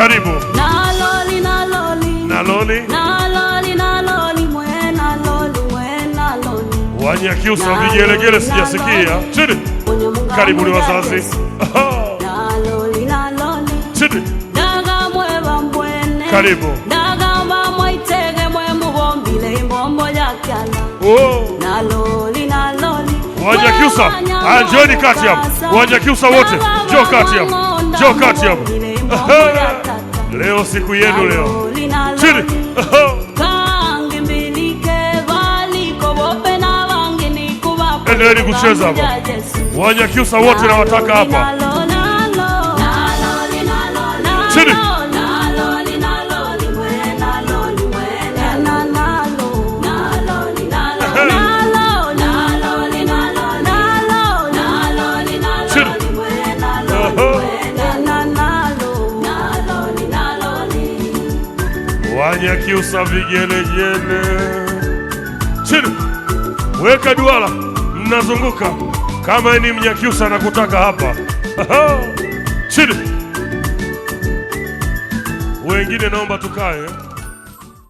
Karibu. Naloli, naloli. Naloli. Naloli, naloli, mwe naloli, mwe naloli. Wanyakyusa vigelegele sijasikia. Chini. Karibu ni wazazi. Naloli, naloli. Chini. Daga mwe bambwene. Karibu. Daga mwa itege mwe mubombile imbombo yakyala. Naloli, naloli. Wanyakyusa, njoni kati hapo. Wanyakyusa wote, njoo kati hapo. Njoo kati hapo. Leo siku yenu leo. Chini. Endeleeni kucheza hapa. Wanyakyusa wote nawataka hapa. Chini. Wanyakyusa vigelegele. Chini. Weka duara. Mnazunguka. Kama ni Mnyakyusa na kutaka hapa. Chini. Wengine naomba tukae.